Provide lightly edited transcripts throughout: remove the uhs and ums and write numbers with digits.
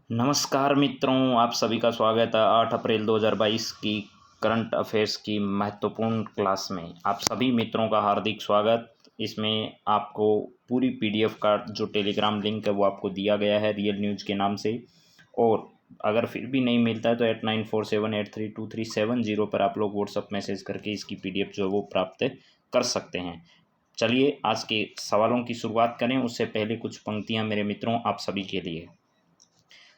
नमस्कार मित्रों, आप सभी का स्वागत है 8 अप्रैल 2022 की करंट अफेयर्स की महत्वपूर्ण क्लास में। आप सभी मित्रों का हार्दिक स्वागत। इसमें आपको पूरी पीडीएफ का जो टेलीग्राम लिंक है वो आपको दिया गया है रियल न्यूज़ के नाम से। और अगर फिर भी नहीं मिलता है तो 8947832370 पर आप लोग व्हाट्सअप मैसेज करके इसकी पीडीएफ जो है वो प्राप्त कर सकते हैं। चलिए आज के सवालों की शुरुआत करें। उससे पहले कुछ पंक्तियाँ मेरे मित्रों आप सभी के लिए।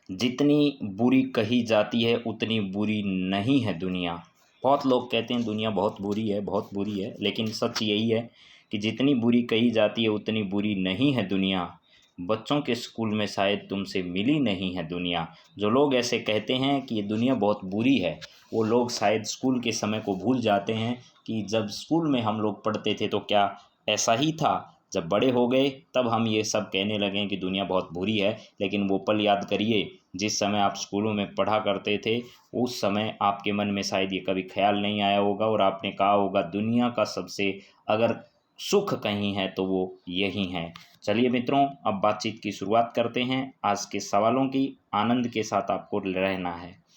जितनी बुरी कही जाती है उतनी बुरी नहीं है दुनिया। बहुत लोग कहते हैं दुनिया बहुत बुरी है, बहुत बुरी है, लेकिन सच यही है कि जितनी बुरी कही जाती है उतनी बुरी नहीं है दुनिया। बच्चों के स्कूल में शायद तुमसे मिली नहीं है दुनिया। जो लोग ऐसे कहते हैं कि ये दुनिया बहुत बुरी है, वो लोग शायद स्कूल के समय को भूल जाते हैं कि जब स्कूल में हम लोग पढ़ते थे तो क्या ऐसा ही था। जब बड़े हो गए तब हम ये सब कहने लगे कि दुनिया बहुत बुरी है, लेकिन वो पल याद करिए जिस समय आप स्कूलों में पढ़ा करते थे। उस समय आपके मन में शायद ये कभी ख्याल नहीं आया होगा और आपने कहा होगा दुनिया का सबसे अगर सुख कहीं है तो वो यही है। चलिए मित्रों, अब बातचीत की शुरुआत करते हैं। आज के सवालों की आनंद के साथ आपको रहना है।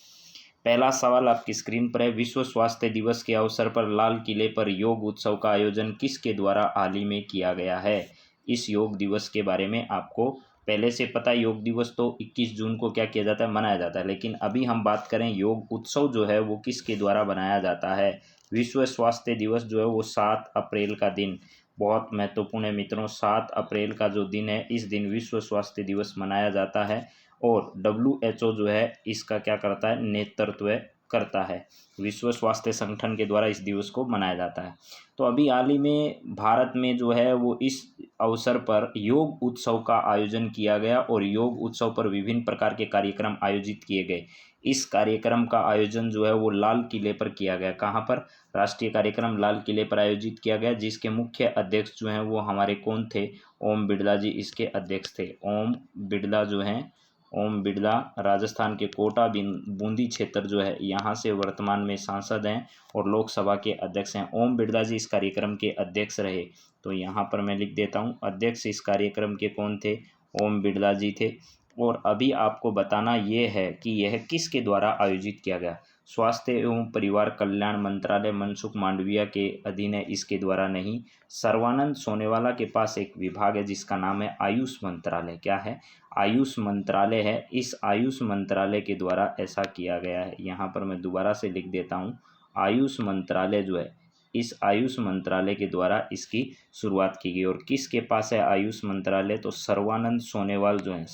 पहला सवाल आपकी स्क्रीन पर है। विश्व स्वास्थ्य दिवस के अवसर पर लाल किले पर योग उत्सव का आयोजन किसके द्वारा हाल ही में किया गया है? इस योग दिवस के बारे में आपको पहले से पता है। योग दिवस तो 21 जून को क्या किया जाता है, मनाया जाता है, लेकिन अभी हम बात करें योग उत्सव जो है वो किसके द्वारा बनाया जाता है। विश्व स्वास्थ्य दिवस जो है वो 7 अप्रैल का दिन बहुत महत्वपूर्ण है मित्रों। 7 अप्रैल का जो दिन है, इस दिन विश्व स्वास्थ्य दिवस मनाया जाता है और WHO जो है इसका क्या करता है, नेतृत्व करता है। विश्व स्वास्थ्य संगठन के द्वारा इस दिवस को मनाया जाता है। तो अभी हाल ही में भारत में जो है वो इस अवसर पर योग उत्सव का आयोजन किया गया और योग उत्सव पर विभिन्न प्रकार के कार्यक्रम आयोजित किए गए। इस कार्यक्रम का आयोजन जो है वो लाल किले पर किया गया। कहाँ पर? राष्ट्रीय कार्यक्रम लाल किले पर आयोजित किया गया, जिसके मुख्य अध्यक्ष जो हैं वो हमारे कौन थे? ओम बिड़ला जी इसके अध्यक्ष थे। ओम बिड़ला जो हैं, ओम बिड़ला राजस्थान के कोटा बूंदी क्षेत्र जो है यहाँ से वर्तमान में सांसद हैं और लोकसभा के अध्यक्ष हैं। ओम बिड़ला जी इस कार्यक्रम के अध्यक्ष रहे। तो यहाँ पर मैं लिख देता हूँ, अध्यक्ष इस कार्यक्रम के कौन थे? ओम बिड़ला जी थे। और अभी आपको बताना ये है कि यह किसके द्वारा आयोजित किया गया। स्वास्थ्य एवं परिवार कल्याण मंत्रालय मनसुख मांडविया के अधीन है, इसके द्वारा नहीं। सर्वानंद सोनेवाला के पास एक विभाग है जिसका नाम है आयुष मंत्रालय। क्या है? आयुष मंत्रालय है। इस आयुष मंत्रालय के द्वारा ऐसा किया गया है। यहाँ पर मैं दोबारा से लिख देता हूँ, आयुष मंत्रालय जो है, इस आयुष मंत्रालय के द्वारा इसकी शुरुआत की गई। और किसके पास है आयुष मंत्रालय? तो सर्वानंद सोनेवाल जो है,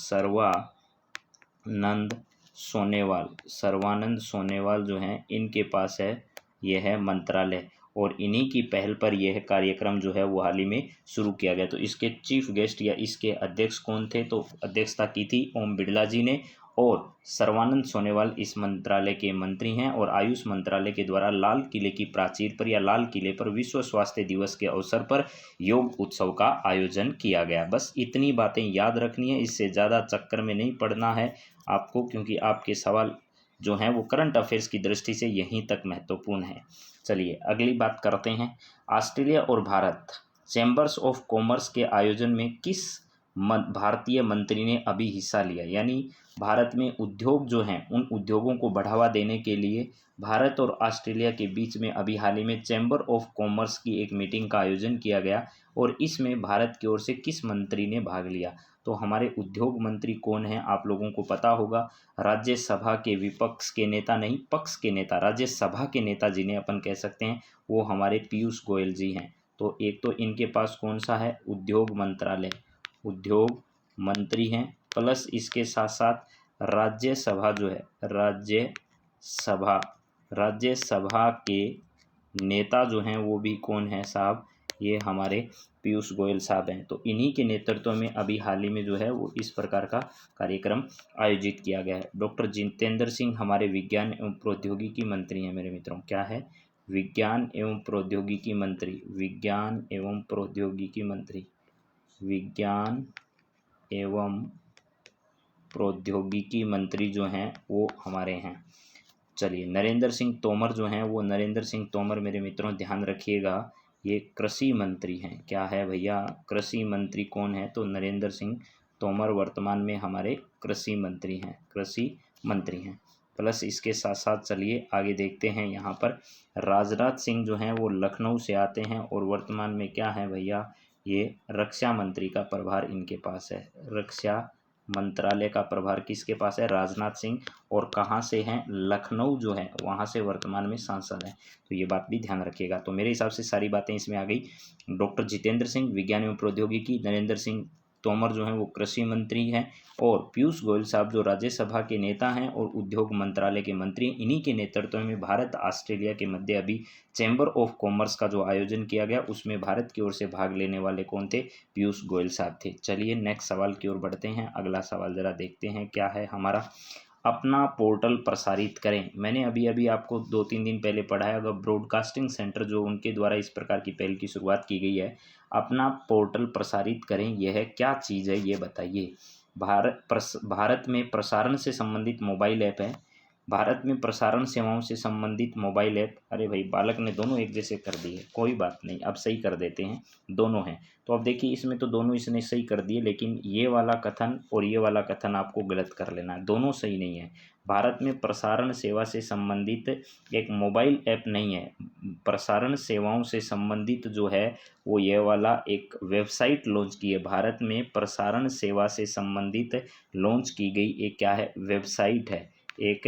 सर्वानंद सोनेवाल जो हैं इनके पास है यह है मंत्रालय। और इन्हीं की पहल पर यह कार्यक्रम जो है वो हाल ही में शुरू किया गया। तो इसके चीफ गेस्ट या इसके अध्यक्ष कौन थे? तो अध्यक्षता की थी ओम बिड़ला जी ने और सर्वानंद सोनेवाल इस मंत्रालय के मंत्री हैं। और आयुष मंत्रालय के द्वारा लाल किले की प्राचीर पर या लाल किले पर विश्व स्वास्थ्य दिवस के अवसर पर योग उत्सव का आयोजन किया गया। बस इतनी बातें याद रखनी है, इससे ज़्यादा चक्कर में नहीं पड़ना है आपको, क्योंकि आपके सवाल जो हैं वो करंट अफेयर्स की दृष्टि से यहीं तक महत्वपूर्ण है। चलिए अगली बात करते हैं। ऑस्ट्रेलिया और भारत चैम्बर्स ऑफ कॉमर्स के आयोजन में किस भारतीय मंत्री ने अभी हिस्सा लिया? यानी भारत में उद्योग जो हैं उन उद्योगों को बढ़ावा देने के लिए भारत और ऑस्ट्रेलिया के बीच में अभी हाल ही में चैम्बर ऑफ कॉमर्स की एक मीटिंग का आयोजन किया गया और इसमें भारत की ओर से किस मंत्री ने भाग लिया? तो हमारे उद्योग मंत्री कौन हैं आप लोगों को पता होगा। राज्यसभा के विपक्ष के नेता नहीं, पक्ष के नेता, राज्यसभा के नेता जिन्हें अपन कह सकते हैं वो हमारे पीयूष गोयल जी हैं। तो एक तो इनके पास कौन सा है? उद्योग मंत्रालय, उद्योग मंत्री हैं, प्लस इसके साथ साथ राज्यसभा जो है, राज्यसभा के नेता जो हैं वो भी कौन है साहब? ये हमारे पीयूष गोयल साहब हैं। तो इन्हीं के नेतृत्व में अभी हाल ही में जो है वो इस प्रकार का कार्यक्रम आयोजित किया गया है। डॉक्टर जितेंद्र सिंह हमारे विज्ञान एवं प्रौद्योगिकी मंत्री हैं मेरे मित्रों। क्या है? विज्ञान एवं प्रौद्योगिकी मंत्री, विज्ञान एवं प्रौद्योगिकी मंत्री, विज्ञान एवं प्रौद्योगिकी मंत्री जो हैं वो हमारे हैं। चलिए नरेंद्र सिंह तोमर जो हैं वो, नरेंद्र सिंह तोमर मेरे मित्रों ध्यान रखिएगा, ये कृषि मंत्री हैं। क्या है भैया? कृषि मंत्री कौन है? तो नरेंद्र सिंह तोमर वर्तमान में हमारे कृषि मंत्री हैं। प्लस इसके साथ साथ चलिए आगे देखते हैं, यहाँ पर राजनाथ सिंह जो हैं वो लखनऊ से आते हैं और वर्तमान में क्या है भैया, ये रक्षा मंत्री का प्रभार इनके पास है। रक्षा मंत्रालय का प्रभार किसके पास है, राजनाथ सिंह। और कहाँ से हैं, लखनऊ जो है वहाँ से वर्तमान में सांसद हैं। तो ये बात भी ध्यान रखिएगा। तो मेरे हिसाब से सारी बातें इसमें आ गई। डॉक्टर जितेंद्र सिंह विज्ञान एवं प्रौद्योगिकी, नरेंद्र सिंह तोमर जो हैं वो कृषि मंत्री हैं, और पीयूष गोयल साहब जो राज्यसभा के नेता हैं और उद्योग मंत्रालय के मंत्री, इन्हीं के नेतृत्व में भारत ऑस्ट्रेलिया के मध्य अभी चैम्बर ऑफ कॉमर्स का जो आयोजन किया गया, उसमें भारत की ओर से भाग लेने वाले कौन थे, पीयूष गोयल साहब थे। चलिए नेक्स्ट सवाल की ओर बढ़ते हैं। अगला सवाल जरा देखते हैं क्या है हमारा। अपना पोर्टल प्रसारित करें। मैंने अभी अभी आपको 2-3 दिन पहले पढ़ाया, अगर ब्रॉडकास्टिंग सेंटर जो उनके द्वारा इस प्रकार की पहल की शुरुआत की गई है, अपना पोर्टल प्रसारित करें, यह क्या चीज़ है ये बताइए। भारत में प्रसारण से संबंधित मोबाइल ऐप है। भारत में प्रसारण सेवाओं से संबंधित मोबाइल ऐप, अरे भाई बालक ने दोनों एक जैसे कर दिए, कोई बात नहीं, अब सही कर देते हैं, दोनों हैं। तो अब देखिए इसमें तो दोनों इसने सही कर दिए, लेकिन ये वाला कथन और ये वाला कथन आपको गलत कर लेना है, दोनों सही नहीं है। भारत में प्रसारण सेवा से संबंधित एक मोबाइल ऐप नहीं है। प्रसारण सेवाओं से संबंधित जो है वो ये वाला एक वेबसाइट लॉन्च की है। भारत में प्रसारण सेवा से संबंधित लॉन्च की गई एक क्या है, वेबसाइट है। एक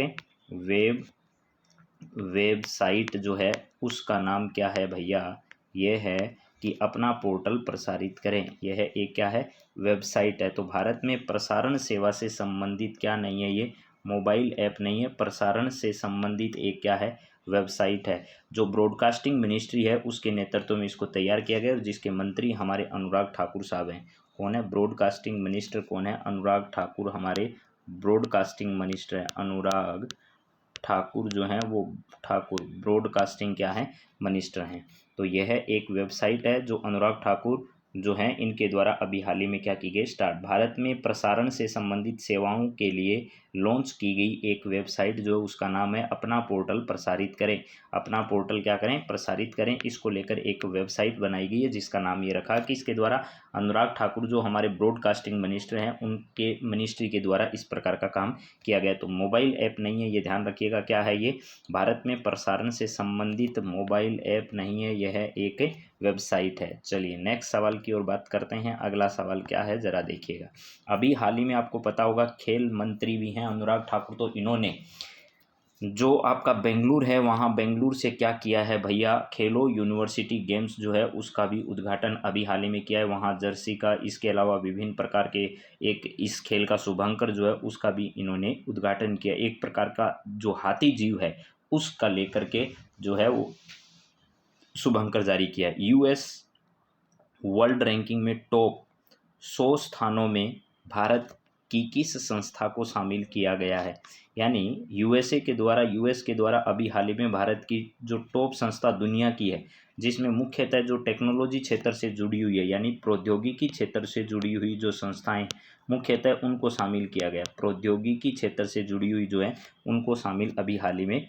वेबसाइट जो है उसका नाम क्या है भैया, ये है कि अपना पोर्टल प्रसारित करें। यह एक क्या है, वेबसाइट है। तो भारत में प्रसारण सेवा से संबंधित क्या नहीं है, ये मोबाइल ऐप नहीं है, प्रसारण से संबंधित एक क्या है, वेबसाइट है। जो ब्रॉडकास्टिंग मिनिस्ट्री है उसके नेतृत्व में इसको तैयार किया गया, जिसके मंत्री हमारे अनुराग ठाकुर साहब हैं। कौन है, ब्रॉडकास्टिंग मिनिस्टर कौन है, अनुराग ठाकुर हमारे ब्रॉडकास्टिंग मिनिस्टर है। अनुराग ठाकुर जो हैं वो ठाकुर ब्रॉडकास्टिंग क्या है, मिनिस्टर हैं। तो यह एक वेबसाइट है जो अनुराग ठाकुर जो हैं इनके द्वारा अभी हाल ही में क्या की गई, स्टार्ट। भारत में प्रसारण से संबंधित सेवाओं के लिए लॉन्च की गई एक वेबसाइट जो उसका नाम है अपना पोर्टल प्रसारित करें। अपना पोर्टल क्या करें, प्रसारित करें। इसको लेकर एक वेबसाइट बनाई गई है जिसका नाम ये रखा कि इसके द्वारा अनुराग ठाकुर जो हमारे ब्रॉडकास्टिंग मिनिस्टर हैं उनके मिनिस्ट्री के द्वारा इस प्रकार का काम किया गया। तो मोबाइल ऐप नहीं है, ये ध्यान रखिएगा। क्या है ये, भारत में प्रसारण से संबंधित मोबाइल ऐप नहीं है, यह एक वेबसाइट है। चलिए नेक्स्ट सवाल की ओर बात करते हैं। अगला सवाल क्या है जरा देखिएगा। अभी हाल ही में आपको पता होगा खेल मंत्री भी हैं अनुराग ठाकुर, तो इन्होंने जो आपका बेंगलुरु है वहाँ बेंगलुरु से क्या किया है भैया, खेलो यूनिवर्सिटी गेम्स जो है उसका भी उद्घाटन अभी हाल ही में किया है। वहाँ जर्सी का, इसके अलावा विभिन्न प्रकार के एक इस खेल का शुभंकर जो है उसका भी इन्होंने उद्घाटन किया। एक प्रकार का जो हाथी जीव है उसका लेकर के जो है वो शुभंकर जारी किया। यूएस वर्ल्ड रैंकिंग में टॉप 100 स्थानों में भारत की किस संस्था को शामिल किया गया है। यानी यूएस के द्वारा अभी हाल ही में भारत की जो टॉप संस्था दुनिया की है, जिसमें मुख्यतः जो टेक्नोलॉजी क्षेत्र से जुड़ी हुई है, यानी प्रौद्योगिकी क्षेत्र से जुड़ी हुई जो संस्थाएं मुख्यतः उनको शामिल किया गया। प्रौद्योगिकी क्षेत्र से जुड़ी हुई जो है उनको शामिल अभी हाल ही में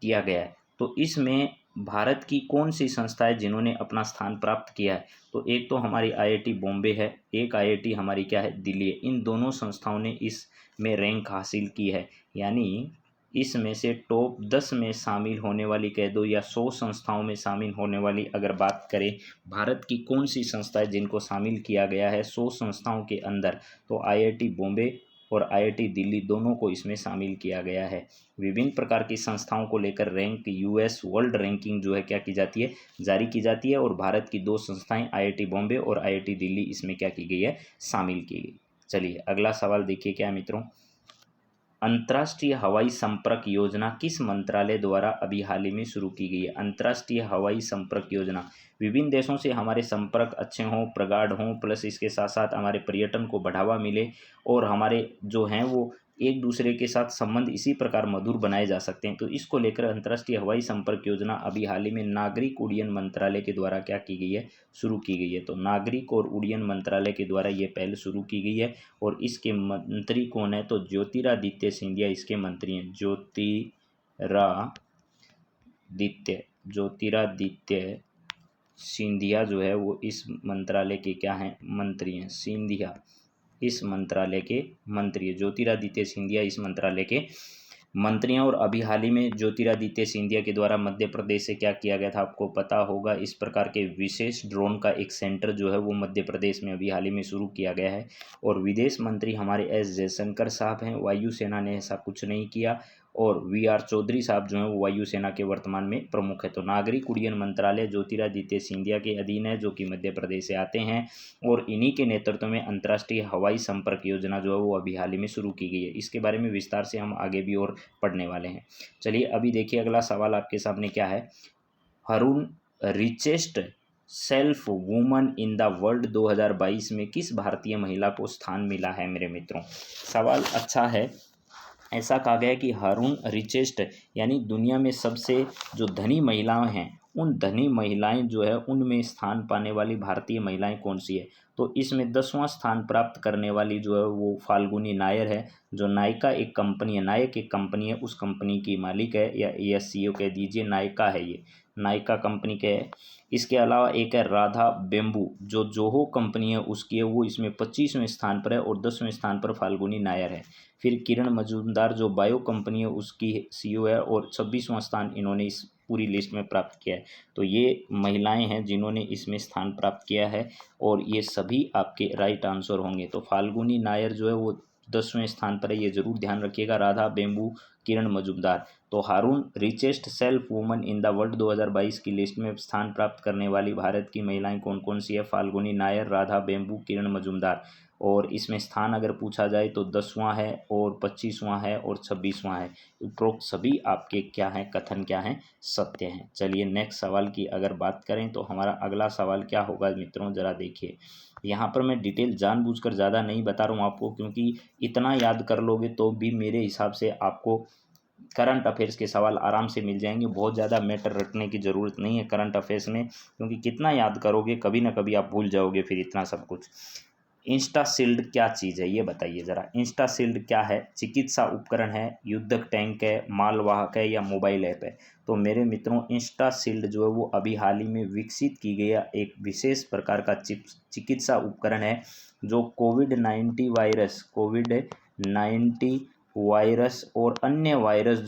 किया गया है। तो इसमें भारत की कौन सी संस्था है जिन्होंने अपना स्थान प्राप्त किया है, तो एक तो हमारी आईआईटी बॉम्बे है, एक आईआईटी हमारी क्या है, दिल्ली है। इन दोनों संस्थाओं ने इसमें रैंक हासिल की है। यानी इसमें से टॉप 10 में शामिल होने वाली कह दो, या 100 संस्थाओं में शामिल होने वाली अगर बात करें, भारत की कौन सी संस्था है जिनको शामिल किया गया है 100 संस्थाओं के अंदर, तो आईआईटी बॉम्बे और आईआईटी दिल्ली दोनों को इसमें शामिल किया गया है। विभिन्न प्रकार की संस्थाओं को लेकर रैंक यूएस वर्ल्ड रैंकिंग जो है क्या की जाती है, जारी की जाती है, और भारत की 2 संस्थाएं आईआईटी बॉम्बे और आईआईटी दिल्ली इसमें क्या की गई है, शामिल की गई। चलिए अगला सवाल देखिए क्या है मित्रों। अंतर्राष्ट्रीय हवाई संपर्क योजना किस मंत्रालय द्वारा अभी हाल ही में शुरू की गई है। अंतर्राष्ट्रीय हवाई संपर्क योजना, विभिन्न देशों से हमारे संपर्क अच्छे हों, प्रगाढ़ हों, प्लस इसके साथ साथ हमारे पर्यटन को बढ़ावा मिले और हमारे जो हैं वो एक दूसरे के साथ संबंध इसी प्रकार मधुर बनाए जा सकते हैं। तो इसको लेकर अंतर्राष्ट्रीय हवाई संपर्क योजना अभी हाल ही में नागरिक उड्डयन मंत्रालय के द्वारा क्या की गई है, शुरू की गई है। तो नागरिक और उड्डयन मंत्रालय के द्वारा ये पहल शुरू की गई है। और इसके मंत्री कौन है, तो ज्योतिरादित्य सिंधिया इसके मंत्री हैं। ज्योतिरादित्य सिंधिया जो है वो इस मंत्रालय के क्या हैं, मंत्री हैं, सिंधिया। इस मंत्रालय के मंत्री, ज्योतिरादित्य सिंधिया इस मंत्रालय के मंत्री हैं। और अभी हाल ही में ज्योतिरादित्य सिंधिया के द्वारा मध्य प्रदेश से क्या किया गया था आपको पता होगा, इस प्रकार के विशेष ड्रोन का एक सेंटर जो है वो मध्य प्रदेश में अभी हाल ही में शुरू किया गया है। और विदेश मंत्री हमारे एस जयशंकर साहब हैं, वायुसेना ने ऐसा कुछ नहीं किया। और वी.आर. चौधरी साहब जो हैं वो वायुसेना के वर्तमान में प्रमुख है। तो नागरिक उड्डयन मंत्रालय ज्योतिरादित्य सिंधिया के अधीन है, जो कि मध्य प्रदेश से आते हैं। और इन्हीं के नेतृत्व में अंतर्राष्ट्रीय हवाई संपर्क योजना जो है वो अभी हाल ही में शुरू की गई है। इसके बारे में विस्तार से हम आगे भी और पढ़ने वाले हैं। चलिए अभी देखिए अगला सवाल आपके सामने क्या है। Haroon richest self woman in the world 2022 में किस भारतीय महिला को स्थान मिला है मेरे मित्रों। सवाल अच्छा है। ऐसा कहा गया है कि हारून रिचेस्ट यानी दुनिया में सबसे जो धनी महिलाएं हैं, उन धनी महिलाएं जो है उनमें स्थान पाने वाली भारतीय महिलाएं कौन सी है। तो इसमें 10वां स्थान प्राप्त करने वाली जो है वो फाल्गुनी नायर है, जो नायका एक कंपनी है, नायक एक कंपनी है, उस कंपनी की मालिक है, या CEO कह दीजिए, नायका है, ये नायका कंपनी के है। इसके अलावा एक है राधा बेम्बू, जो जोहो कंपनी है उसकी है, वो इसमें 25वें स्थान पर है। और 10वें स्थान पर फाल्गुनी नायर है। फिर किरण मजूमदार जो बायो कंपनी है उसकी CEO है, और 26वां स्थान इन्होंने इस पूरी लिस्ट में प्राप्त किया है। तो ये महिलाएं हैं जिन्होंने इसमें स्थान प्राप्त किया है, और ये सभी आपके राइट आंसर होंगे। तो फाल्गुनी नायर जो है वो 10वें स्थान पर है, ये जरूर ध्यान रखिएगा। राधा बेम्बू, किरण मजूमदार। तो Hurun richest self woman in the world 2022 की लिस्ट में स्थान प्राप्त करने वाली भारत की महिलाएं कौन कौन सी है। फाल्गुनी नायर, राधा बेम्बू, किरण मजूमदार। और इसमें स्थान अगर पूछा जाए तो 10वां है, और 25वां है, और 26वां है। उपरोक्त सभी आपके क्या हैं, कथन क्या हैं, सत्य हैं। चलिए नेक्स्ट सवाल की अगर बात करें तो हमारा अगला सवाल क्या होगा मित्रों, ज़रा देखिए। यहाँ पर मैं डिटेल जानबूझकर ज़्यादा नहीं बता रहा हूँ आपको, क्योंकि इतना याद कर लोगे तो भी मेरे हिसाब से आपको करंट अफेयर्स के सवाल आराम से मिल जाएंगे। बहुत ज़्यादा मैटर रखने की ज़रूरत नहीं है करंट अफेयर्स में, क्योंकि कितना याद करोगे, कभी ना कभी आप भूल जाओगे फिर इतना सब कुछ। इंस्टाशील्ड क्या चीज़ है ये बताइए ज़रा। इंस्टाशील्ड क्या है। चिकित्सा उपकरण है, युद्धक टैंक है, मालवाहक है, या मोबाइल ऐप है। तो मेरे मित्रों इंस्टाशील्ड जो है वो अभी हाल ही में विकसित की गई एक विशेष प्रकार का चिकित्सा उपकरण है, जो कोविड-19 वायरस और अन्य वायरस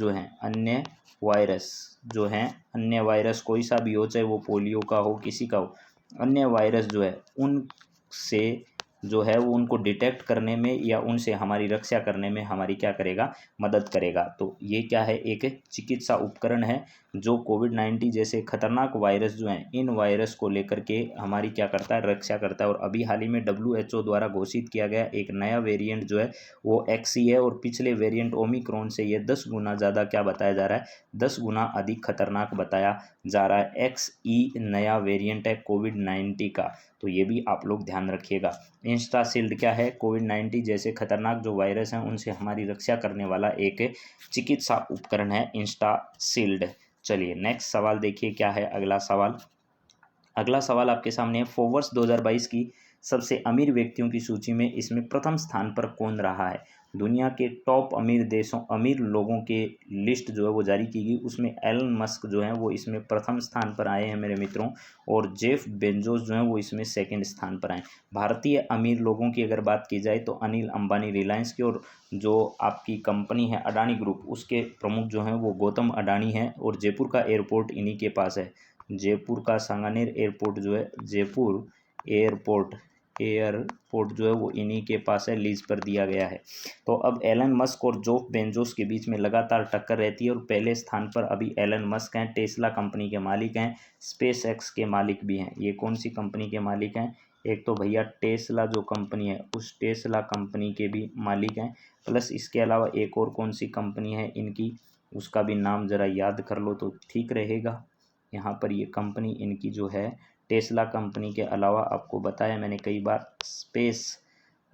अन्य वायरस कोई सा भी हो, चाहे वो पोलियो का हो, किसी का हो, अन्य वायरस जो है उनसे जो है वो उनको डिटेक्ट करने में या उनसे हमारी रक्षा करने में हमारी क्या करेगा, मदद करेगा। तो ये क्या है, एक चिकित्सा उपकरण है जो कोविड-19 जैसे खतरनाक वायरस जो हैं, इन वायरस को लेकर के हमारी क्या करता है, रक्षा करता है। और अभी हाल ही में WHO द्वारा घोषित किया गया एक नया वेरिएंट जो है वो XE है, और पिछले वेरिएंट ओमिक्रॉन से ये 10 गुना ज़्यादा क्या बताया जा रहा है, 10 गुना अधिक खतरनाक बताया जा रहा है। XE नया वेरिएंट है कोविड-19 का, तो ये भी आप लोग ध्यान रखिएगा। इंस्टाशील्ड क्या है, कोविड-19 जैसे खतरनाक जो वायरस हैं उनसे हमारी रक्षा करने वाला एक चिकित्सा उपकरण है इंस्टाशील्ड। चलिए नेक्स्ट सवाल देखिए क्या है अगला सवाल आपके सामने है। फोर्ब्स 2022 की सबसे अमीर व्यक्तियों की सूची में इसमें प्रथम स्थान पर कौन रहा है। दुनिया के टॉप अमीर लोगों के लिस्ट जो है वो जारी की गई, उसमें एलन मस्क जो है वो इसमें प्रथम स्थान पर आए हैं मेरे मित्रों, और जेफ बेजोस जो हैं वो इसमें सेकंड स्थान पर आए। भारतीय अमीर लोगों की अगर बात की जाए तो अनिल अंबानी रिलायंस की, और जो आपकी कंपनी है अडानी ग्रुप, उसके प्रमुख जो हैं वो गौतम अडानी हैं। और जयपुर का एयरपोर्ट इन्हीं के पास है। जयपुर का सांगानेर एयरपोर्ट जो है, जयपुर एयरपोर्ट जो है वो इन्हीं के पास है, लीज पर दिया गया है। तो अब एलन मस्क और जेफ बेजोस के बीच में लगातार टक्कर रहती है, और पहले स्थान पर अभी एलन मस्क हैं, टेस्ला कंपनी के मालिक हैं, स्पेस एक्स के मालिक भी हैं। ये कौन सी कंपनी के मालिक हैं, एक तो भैया टेस्ला जो कंपनी है उस टेस्ला कंपनी के भी मालिक हैं, प्लस इसके अलावा एक और कौन सी कंपनी है इनकी, उसका भी नाम ज़रा याद कर लो तो ठीक रहेगा। यहाँ पर ये कंपनी इनकी जो है टेस्ला कंपनी के अलावा आपको बताया मैंने कई बार, स्पेस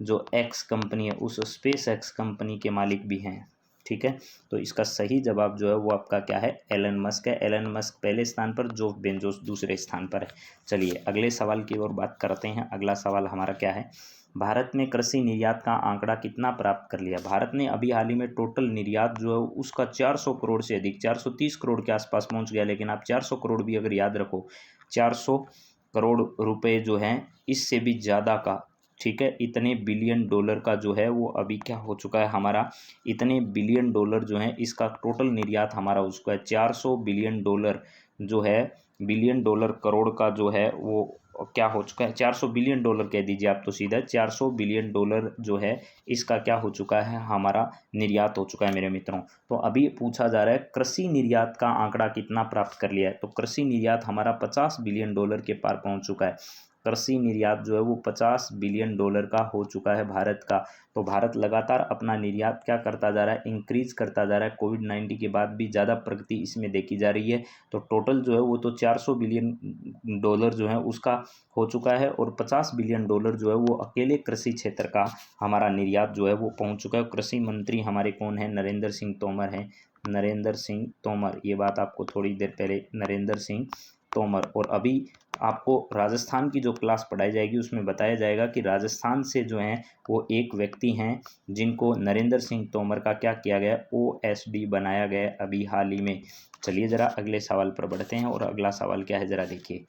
जो एक्स कंपनी है उस स्पेस एक्स कंपनी के मालिक भी हैं। ठीक है, तो इसका सही जवाब जो है वो आपका क्या है, एलन मस्क है। एलन मस्क पहले स्थान पर, जेफ बेजोस दूसरे स्थान पर है। चलिए अगले सवाल की ओर बात करते हैं। अगला सवाल हमारा क्या है, भारत ने कृषि निर्यात का आंकड़ा कितना प्राप्त कर लिया। भारत ने अभी हाल ही में टोटल निर्यात जो है उसका 400 करोड़ से अधिक, 430 करोड़ के आसपास पहुंच गया। लेकिन आप 400 करोड़ भी अगर याद रखो, 400 करोड़ रुपए जो हैं, इससे भी ज़्यादा का ठीक है, इतने बिलियन डॉलर का जो है वो अभी क्या हो चुका है हमारा, इतने बिलियन डॉलर जो है इसका टोटल निर्यात हमारा हो चुका है। 400 बिलियन डॉलर जो है, बिलियन डॉलर करोड़ का जो है वो क्या हो चुका है, 400 बिलियन डॉलर कह दीजिए आप तो सीधा, 400 बिलियन डॉलर जो है इसका क्या हो चुका है, हमारा निर्यात हो चुका है मेरे मित्रों। तो अभी पूछा जा रहा है कृषि निर्यात का आंकड़ा कितना प्राप्त कर लिया है, तो कृषि निर्यात हमारा 50 बिलियन डॉलर के पार पहुंच चुका है। कृषि निर्यात जो है वो 50 बिलियन डॉलर का हो चुका है भारत का। तो भारत लगातार अपना निर्यात क्या करता जा रहा है, इंक्रीज करता जा रहा है। कोविड-19 के बाद भी ज़्यादा प्रगति इसमें देखी जा रही है। तो टोटल जो है वो तो 400 बिलियन डॉलर जो है उसका हो चुका है, और 50 बिलियन डॉलर जो है वो अकेले कृषि क्षेत्र का हमारा निर्यात जो है वो पहुंच चुका है। कृषि मंत्री हमारे कौन है, नरेंद्र सिंह तोमर हैं, नरेंद्र सिंह तोमर, ये बात आपको थोड़ी देर पहले, नरेंद्र सिंह तोमर। और अभी आपको राजस्थान की जो क्लास पढ़ाई जाएगी उसमें बताया जाएगा कि राजस्थान से जो हैं वो एक व्यक्ति हैं जिनको नरेंद्र सिंह तोमर का क्या किया गया, OSD बनाया गया अभी हाल ही में। चलिए ज़रा अगले सवाल पर बढ़ते हैं, और अगला सवाल क्या है ज़रा देखिए।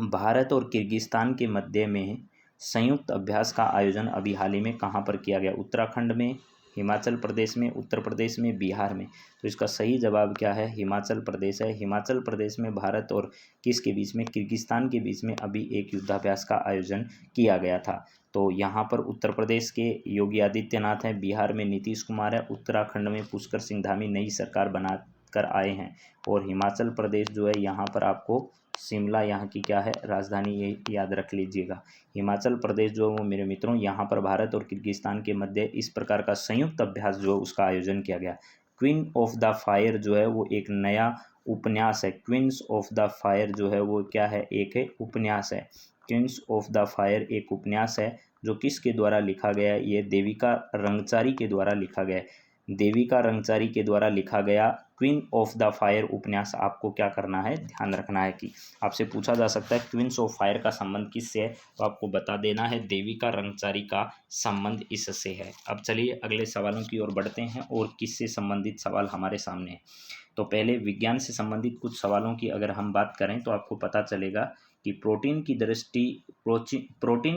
भारत और किर्गिस्तान के मध्य में संयुक्त अभ्यास का आयोजन अभी हाल ही में कहाँ पर किया गया, उत्तराखंड में, हिमाचल प्रदेश में, उत्तर प्रदेश में, बिहार में। तो इसका सही जवाब क्या है, हिमाचल प्रदेश है। हिमाचल प्रदेश में भारत और किसके बीच में, किर्गिस्तान के बीच में अभी एक युद्धाभ्यास का आयोजन किया गया था। तो यहाँ पर उत्तर प्रदेश के योगी आदित्यनाथ हैं, बिहार में नीतीश कुमार है, उत्तराखंड में पुष्कर सिंह धामी नई सरकार बना कर आए हैं, और हिमाचल प्रदेश जो है यहाँ पर आपको शिमला यहाँ की क्या है, राजधानी, ये याद रख लीजिएगा। हिमाचल प्रदेश जो है वो मेरे मित्रों यहाँ पर भारत और किर्गिस्तान के मध्य इस प्रकार का संयुक्त अभ्यास जो है उसका आयोजन किया गया। क्वीन ऑफ द फायर जो है वो एक नया उपन्यास है। क्वींस ऑफ द फायर जो है वो क्या है, एक है उपन्यास है। क्वींस ऑफ द फायर एक उपन्यास है जो किसके द्वारा लिखा गया है, ये देविका रंगचारी के द्वारा लिखा गया है। देविका रंगचारी के द्वारा लिखा गया क्वीन ऑफ द फायर उपन्यास आपको क्या करना है, ध्यान रखना है कि आपसे पूछा जा सकता है क्वींस ऑफ फायर का संबंध किससे है, तो आपको बता देना है देविका रंगचारी का संबंध इससे है। अब चलिए अगले सवालों की ओर बढ़ते हैं, और किससे संबंधित सवाल हमारे सामने है। तो पहले विज्ञान से संबंधित कुछ सवालों की अगर हम बात करें तो आपको पता चलेगा कि प्रोटीन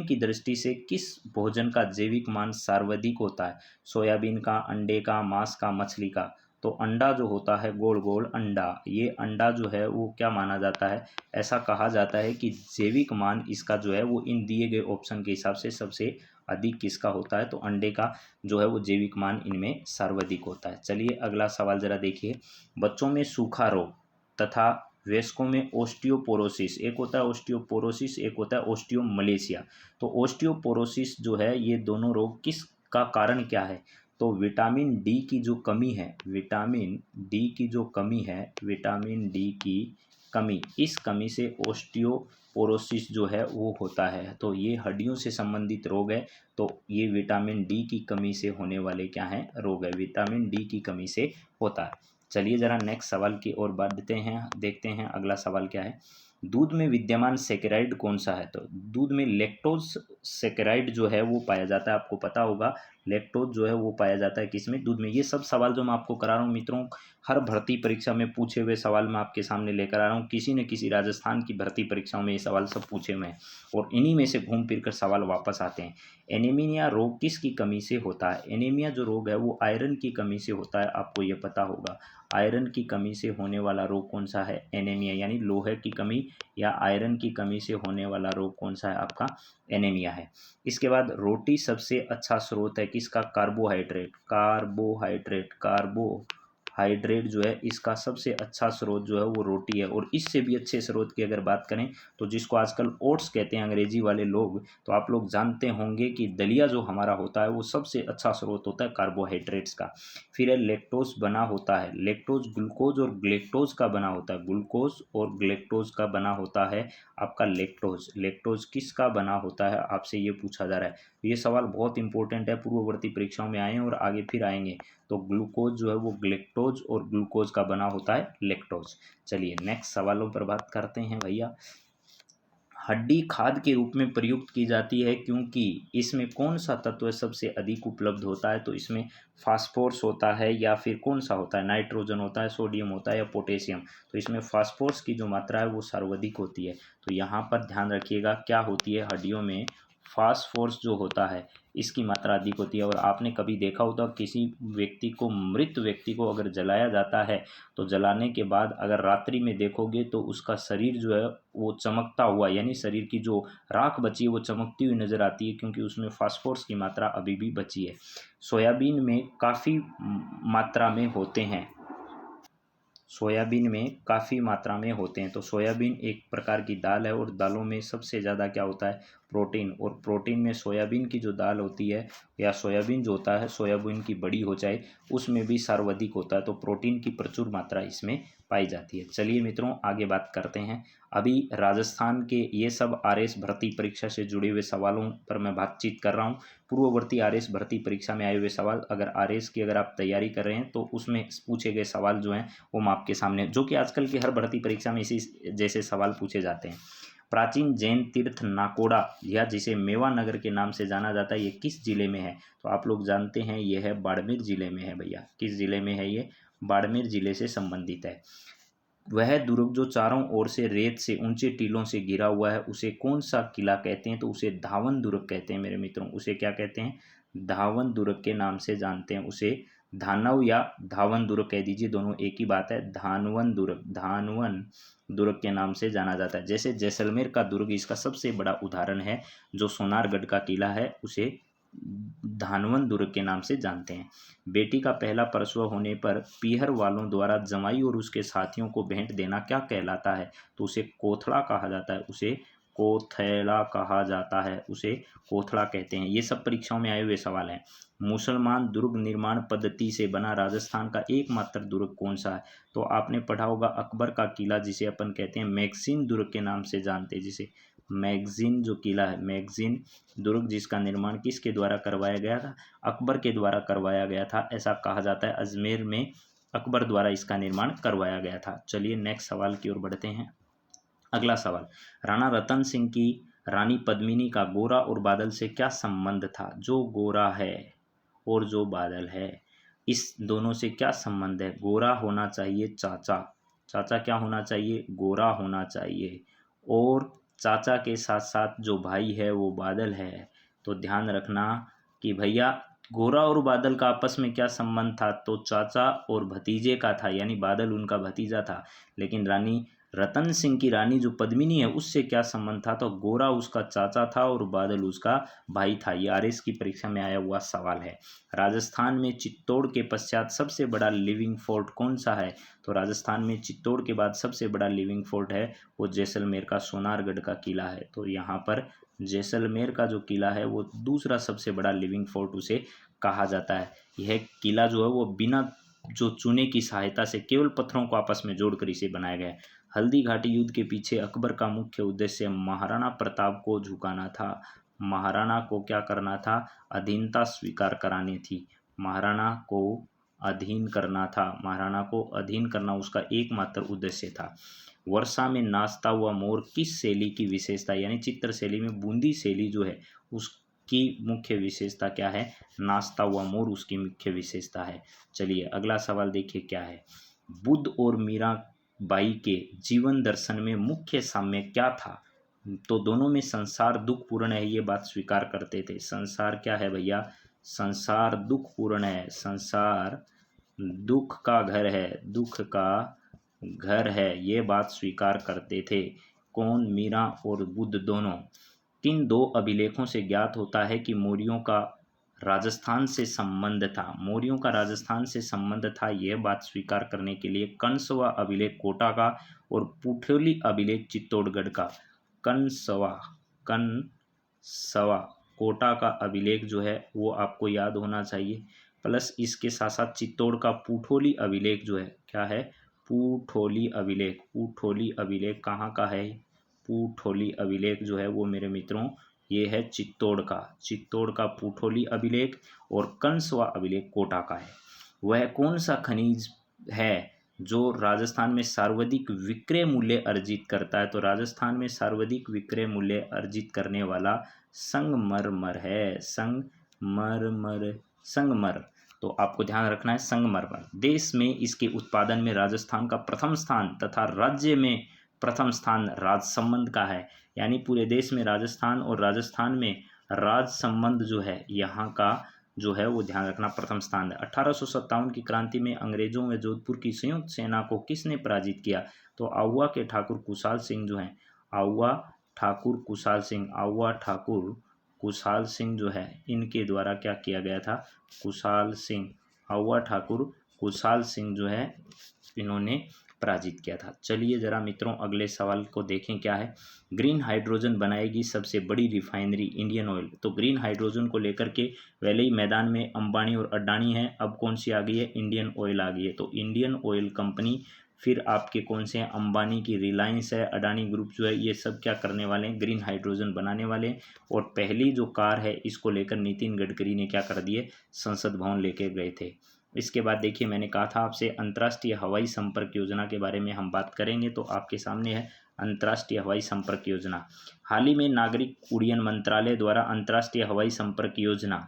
की दृष्टि से किस भोजन का जैविक मान सर्वाधिक होता है, सोयाबीन का, अंडे का, मांस का, मछली का। तो अंडा जो होता है, गोल गोल अंडा, ये अंडा जो है वो क्या माना जाता है, ऐसा कहा जाता है कि जैविक मान इसका जो है वो इन दिए गए ऑप्शन के हिसाब से सबसे अधिक किसका होता है, तो अंडे का जो है वो जैविक मान इनमें सर्वाधिक होता है। चलिए अगला सवाल ज़रा देखिए। बच्चों में सूखा रोग तथा वयस्कों में ओस्टियोपोरोसिस, एक होता है ओस्टियोपोरोसिस, एक होता है ओस्टियोमलेशिया। तो ओस्टियोपोरोसिस जो है, ये दोनों रोग किस का कारण क्या है, तो विटामिन डी की जो कमी है, विटामिन डी की जो कमी है, विटामिन डी की कमी, इस कमी से ओस्टियोपोरोसिस जो है वो होता है। तो ये हड्डियों से संबंधित रोग है। तो ये विटामिन डी की कमी से होने वाले क्या हैं, रोग है, विटामिन डी की कमी से होता है। चलिए ज़रा नेक्स्ट सवाल की ओर बढ़ते हैं, देखते हैं अगला सवाल क्या है। दूध में विद्यमान सेकेराइड कौन सा है, तो दूध में लैक्टोज सेकेराइड जो है वो पाया जाता है। आपको पता होगा लैक्टोज जो है वो पाया जाता है किसमें, दूध में। ये सब सवाल जो मैं आपको करा रहा हूँ मित्रों, हर भर्ती परीक्षा में पूछे हुए सवाल मैं आपके सामने लेकर आ रहा हूँ। किसी न किसी राजस्थान की भर्ती परीक्षाओं में ये सवाल सब पूछे हुए हैं, और इन्हीं में से घूम फिर कर सवाल वापस आते हैं। एनीमिया रोग किसकी कमी से होता है, एनीमिया जो रोग है वो आयरन की कमी से होता है, आपको ये पता होगा। आयरन की कमी से होने वाला रोग कौन सा है, एनीमिया, यानी लोहे की कमी या आयरन की कमी से होने वाला रोग कौन सा है, आपका एनीमिया है। इसके बाद रोटी सबसे अच्छा स्रोत है किसका, कार्बोहाइड्रेट, कार्बोहाइड्रेट जो है इसका सबसे अच्छा स्रोत जो है वो रोटी है। और इससे भी अच्छे स्रोत की अगर बात करें तो जिसको आजकल ओट्स कहते हैं अंग्रेजी वाले लोग, तो आप लोग जानते होंगे कि दलिया जो हमारा होता है वो सबसे अच्छा स्रोत होता है कार्बोहाइड्रेट्स का। फिर है लैक्टोज बना होता है, लैक्टोज ग्लूकोज और ग्लेक्टोज का बना होता है, ग्लूकोज और ग्लेक्टोज का बना होता है आपका लैक्टोज। लैक्टोज किसका बना होता है, आपसे ये पूछा जा रहा है। ये सवाल बहुत इंपॉर्टेंट है, पूर्ववर्ती परीक्षाओं में आए हैं और आगे फिर आएंगे। तो ग्लूकोज जो है वो ग्लेक्टोज और ग्लूकोज का बना होता है लैक्टोज। चलिए नेक्स्ट सवालों पर बात करते हैं भैया। हड्डी खाद के रूप में प्रयुक्त की जाती है क्योंकि इसमें कौन सा तत्व सबसे अधिक उपलब्ध होता है, तो इसमें फास्फोरस होता है, या फिर कौन सा होता है, नाइट्रोजन होता है, सोडियम होता है, या पोटेशियम। तो इसमें फास्फोरस की जो मात्रा है वो सर्वाधिक होती है। तो यहाँ पर ध्यान रखिएगा क्या होती है हड्डियों में, फास्फोरस जो होता है इसकी मात्रा अधिक होती है। और आपने कभी देखा होता किसी व्यक्ति को, मृत व्यक्ति को अगर जलाया जाता है तो जलाने के बाद अगर रात्रि में देखोगे तो उसका शरीर जो है वो चमकता हुआ, यानी शरीर की जो राख बची है वो चमकती हुई नज़र आती है, क्योंकि उसमें फास्फोरस की मात्रा अभी भी बची है। सोयाबीन में काफ़ी मात्रा में होते हैं, सोयाबीन में काफ़ी मात्रा में होते हैं। तो सोयाबीन एक प्रकार की दाल है और दालों में सबसे ज़्यादा क्या होता है, प्रोटीन। और प्रोटीन में सोयाबीन की जो दाल होती है या सोयाबीन जो होता है, सोयाबीन की बड़ी हो जाए उसमें भी सर्वाधिक होता है। तो प्रोटीन की प्रचुर मात्रा इसमें पाई जाती है। चलिए मित्रों आगे बात करते हैं। अभी राजस्थान के ये सब आरएस भर्ती परीक्षा से जुड़े हुए सवालों पर मैं बातचीत कर रहा हूँ। पूर्ववर्ती आरएस भर्ती परीक्षा में आए हुए सवाल, अगर आरएस की अगर आप तैयारी कर रहे हैं तो उसमें पूछे गए सवाल जो हैं वो मैं आपके सामने, जो कि आजकल की हर भर्ती परीक्षा में इसी जैसे सवाल पूछे जाते हैं। प्राचीन जैन तीर्थ नाकोड़ा या जिसे मेवा नगर के नाम से जाना जाता है, ये किस जिले में है? तो आप लोग जानते हैं ये है बाड़मेर जिले में है भैया। किस जिले में है ये? बाड़मेर जिले से संबंधित है। वह दुर्ग जो चारों ओर से रेत से, ऊंचे टीलों से घिरा हुआ है, उसे कौन सा किला कहते हैं? तो उसे धावन दुर्ग कहते हैं मेरे मित्रों। उसे क्या कहते हैं? धावन दुर्ग के नाम से जानते हैं उसे। धानव या धावन दुर्ग कह दीजिए, दोनों एक ही बात है। धानवन दुर्ग के नाम से जाना जाता है। जैसे जैसलमेर का दुर्ग इसका सबसे बड़ा उदाहरण है। जो सोनारगढ़ का किला है उसे धानवन दुर्ग के नाम से जानते हैं। बेटी का पहला प्रसव होने पर पीहर वालों द्वारा जमाई और उसके साथियों को भेंट देना क्या कहलाता है? तो उसे कोथड़ा कहा जाता है। उसे कोथड़ा कहा जाता है, उसे कोथड़ा कहते हैं। ये सब परीक्षाओं में आए हुए सवाल हैं। मुसलमान दुर्ग निर्माण पद्धति से बना राजस्थान का एकमात्र दुर्ग कौन सा है? तो आपने पढ़ा होगा अकबर का किला, जिसे अपन कहते हैं मैगजीन दुर्ग के नाम से जानते हैं। जिसे मैगजीन जो किला है, मैगजीन दुर्ग, जिसका निर्माण किसके द्वारा करवाया गया था? अकबर के द्वारा करवाया गया था, ऐसा कहा जाता है। अजमेर में अकबर द्वारा इसका निर्माण करवाया गया था। चलिए नेक्स्ट सवाल की ओर बढ़ते हैं। अगला सवाल, राणा रतन सिंह की रानी पद्मिनी का गोरा और बादल से क्या संबंध था? जो गोरा है और जो बादल है, इस दोनों से क्या संबंध है? गोरा होना चाहिए चाचा, चाचा क्या होना चाहिए? गोरा होना चाहिए। और चाचा के साथ साथ जो भाई है वो बादल है। तो ध्यान रखना कि भैया गोरा और बादल का आपस में क्या संबंध था? तो चाचा और भतीजे का था, यानी बादल उनका भतीजा था। लेकिन रानी रतन सिंह की रानी जो पद्मिनी है उससे क्या संबंध था? तो गोरा उसका चाचा था और बादल उसका भाई था। ये आरएस की परीक्षा में आया हुआ सवाल है। राजस्थान में चित्तौड़ के पश्चात सबसे बड़ा लिविंग फोर्ट कौन सा है? तो राजस्थान में चित्तौड़ के बाद सबसे बड़ा लिविंग फोर्ट है वो जैसलमेर का सोनारगढ़ का किला है। तो यहाँ पर जैसलमेर का जो किला है वो दूसरा सबसे बड़ा लिविंग फोर्ट उसे कहा जाता है। यह किला जो है वो बिना जो चूने की सहायता से केवल पत्थरों को आपस में जोड़कर इसे बनाया गया है। हल्दी घाटी युद्ध के पीछे अकबर का मुख्य उद्देश्य महाराणा प्रताप को झुकाना था। महाराणा को क्या करना था? अधीनता स्वीकार करानी थी। महाराणा को अधीन करना था, महाराणा को अधीन करना उसका एकमात्र उद्देश्य था। वर्षा में नाचता हुआ मोर किस शैली की विशेषता, यानी चित्र शैली में बूंदी शैली जो है उसकी मुख्य विशेषता क्या है? नाचता हुआ मोर उसकी मुख्य विशेषता है। चलिए अगला सवाल देखिए क्या है। बुद्ध और मीरा बाई के जीवन दर्शन में मुख्य साम्य क्या था? तो दोनों में संसार दुखपूर्ण है, ये बात स्वीकार करते थे। संसार क्या है भैया? संसार दुखपूर्ण है, संसार दुख का घर है, दुख का घर है, ये बात स्वीकार करते थे। कौन? मीरा और बुद्ध दोनों। किन दो अभिलेखों से ज्ञात होता है कि मौर्यों का राजस्थान से संबंध था? मौर्यों का राजस्थान से संबंध था, यह बात स्वीकार करने के लिए कंसवा अभिलेख कोटा का और पुठोली अभिलेख चित्तौड़गढ़ का। कंसवा कोटा का अभिलेख जो है वो आपको याद होना चाहिए, प्लस इसके साथ साथ चित्तौड़ का पुठोली अभिलेख जो है, क्या है? पुठोली अभिलेख। पुठोली अभिलेख कहाँ का है? पुठोली अभिलेख जो है वो मेरे मित्रों ये है चित्तौड़ का पुठोली अभिलेख, और कंसवा अभिलेख कोटा का है। वह कौन सा खनिज है जो राजस्थान में सर्वाधिक विक्रय मूल्य अर्जित करता है? तो राजस्थान में सर्वाधिक विक्रय मूल्य अर्जित करने वाला संगमरमर है। संगमर, तो आपको ध्यान रखना है संगमरमर। देश में इसके उत्पादन में राजस्थान का प्रथम स्थान तथा राज्य में प्रथम स्थान राजसमंद का है। यानी पूरे देश में राजस्थान और राजस्थान में राज संबंध जो है यहाँ का जो है वो ध्यान रखना प्रथम स्थान है। 1857 की क्रांति में अंग्रेजों व जोधपुर की संयुक्त सेना को किसने पराजित किया? तो आउवा के ठाकुर कुशाल सिंह जो हैं, आउवा ठाकुर कुशाल सिंह, आउवा ठाकुर कुशाल सिंह जो है इनके द्वारा क्या किया गया था? कुशाल सिंह, आउवा ठाकुर कुशाल सिंह जो है इन्होंने पराजित किया था। चलिए जरा मित्रों अगले सवाल को देखें क्या है। ग्रीन हाइड्रोजन बनाएगी सबसे बड़ी रिफाइनरी इंडियन ऑयल। तो ग्रीन हाइड्रोजन को लेकर के पहले ही मैदान में अंबानी और अडानी हैं, अब कौन सी आ गई है? इंडियन ऑयल आ गई है। तो इंडियन ऑयल कंपनी, फिर आपके कौन से हैं? अंबानी की रिलायंस है, अडानी ग्रुप जो है, ये सब क्या करने वाले हैं? ग्रीन हाइड्रोजन बनाने वाले हैं। और पहली जो कार है इसको लेकर नितिन गडकरी ने क्या कर दिए? संसद भवन लेके गए थे। इसके बाद देखिए मैंने कहा था आपसे अंतर्राष्ट्रीय हवाई संपर्क योजना के बारे में हम बात करेंगे, तो आपके सामने है अंतर्राष्ट्रीय हवाई संपर्क योजना। हाल ही में नागरिक उड्डयन मंत्रालय द्वारा अंतर्राष्ट्रीय हवाई संपर्क योजना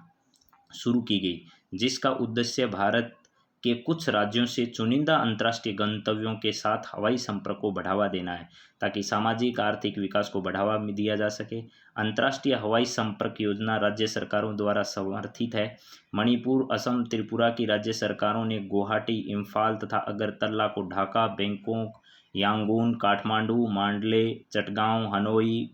शुरू की गई, जिसका उद्देश्य भारत के कुछ राज्यों से चुनिंदा अंतर्राष्ट्रीय गंतव्यों के साथ हवाई संपर्क को बढ़ावा देना है, ताकि सामाजिक आर्थिक विकास को बढ़ावा दिया जा सके। अंतर्राष्ट्रीय हवाई संपर्क योजना राज्य सरकारों द्वारा समर्थित है। मणिपुर, असम, त्रिपुरा की राज्य सरकारों ने गुवाहाटी, इम्फाल तथा अगरतला को ढाका, बैंकॉक, यांगून, काठमांडू, मांडले, चटगांव, हनोई,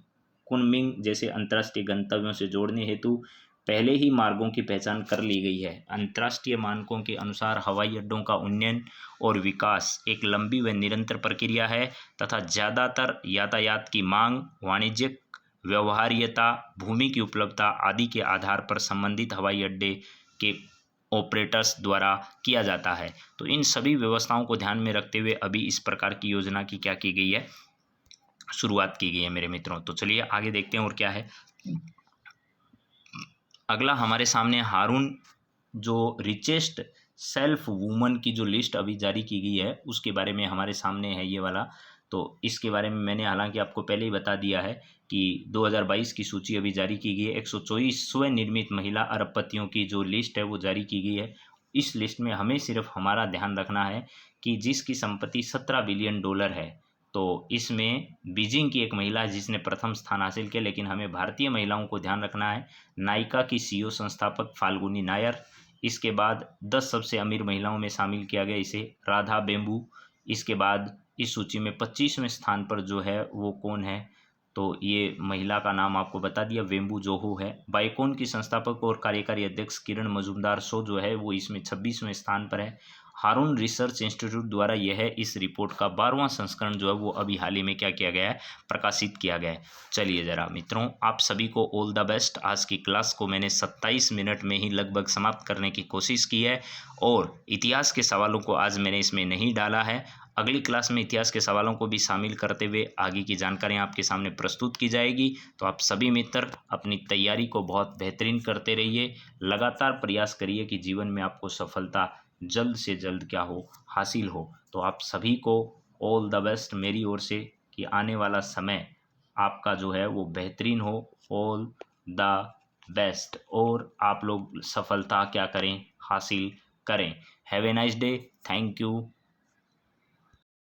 कुनमिंग जैसे अंतर्राष्ट्रीय गंतव्यों से जोड़ने हेतु पहले ही मार्गों की पहचान कर ली गई है। अंतर्राष्ट्रीय मानकों के अनुसार हवाई अड्डों का उन्नयन और विकास एक लंबी व निरंतर प्रक्रिया है तथा ज़्यादातर यातायात की मांग, वाणिज्यिक व्यवहार्यता, भूमि की उपलब्धता आदि के आधार पर संबंधित हवाई अड्डे के ऑपरेटर्स द्वारा किया जाता है। तो इन सभी व्यवस्थाओं को ध्यान में रखते हुए अभी इस प्रकार की योजना की क्या की गई है? शुरुआत की गई है मेरे मित्रों। तो चलिए आगे देखते हैं और क्या है। अगला हमारे सामने हारून जो रिचेस्ट सेल्फ वुमन की जो लिस्ट अभी जारी की गई है उसके बारे में हमारे सामने है ये वाला। तो इसके बारे में मैंने हालांकि आपको पहले ही बता दिया है कि 2022 की सूची अभी जारी की गई है। 124 स्वनिर्मित महिला अरबपतियों की जो लिस्ट है वो जारी की गई है। इस लिस्ट में हमें सिर्फ हमारा ध्यान रखना है कि जिसकी संपत्ति $17 बिलियन है, तो इसमें बीजिंग की एक महिला है जिसने प्रथम स्थान हासिल किया, लेकिन हमें भारतीय महिलाओं को ध्यान रखना है। नायका की सीईओ संस्थापक फाल्गुनी नायर। इसके बाद 10 सबसे अमीर महिलाओं में शामिल किया गया इसे राधा बेम्बू। इसके बाद इस सूची में 25वें स्थान पर जो है वो कौन है? तो ये महिला का नाम आपको बता दिया, वेम्बू जोहो है। बाइकॉन की संस्थापक और कार्यकारी अध्यक्ष किरण मजूमदार शो जो है वो इसमें 26वें स्थान पर है। हारून रिसर्च इंस्टीट्यूट द्वारा यह इस रिपोर्ट का 12वां संस्करण जो है वो अभी हाल ही में क्या किया गया है? प्रकाशित किया गया है। चलिए ज़रा मित्रों आप सभी को ऑल द बेस्ट। आज की क्लास को मैंने 27 मिनट में ही लगभग समाप्त करने की कोशिश की है और इतिहास के सवालों को आज मैंने इसमें नहीं डाला है। अगली क्लास में इतिहास के सवालों को भी शामिल करते हुए आगे की जानकारियाँ आपके सामने प्रस्तुत की जाएगी। तो आप सभी मित्र अपनी तैयारी को बहुत बेहतरीन करते रहिए, लगातार प्रयास करिए कि जीवन में आपको सफलता जल्द से जल्द क्या हो? हासिल हो। तो आप सभी को ऑल द बेस्ट मेरी ओर से कि आने वाला समय आपका जो है वो बेहतरीन हो। ऑल द बेस्ट और आप लोग सफलता क्या करें? हासिल करें। Have a nice day. Thank you.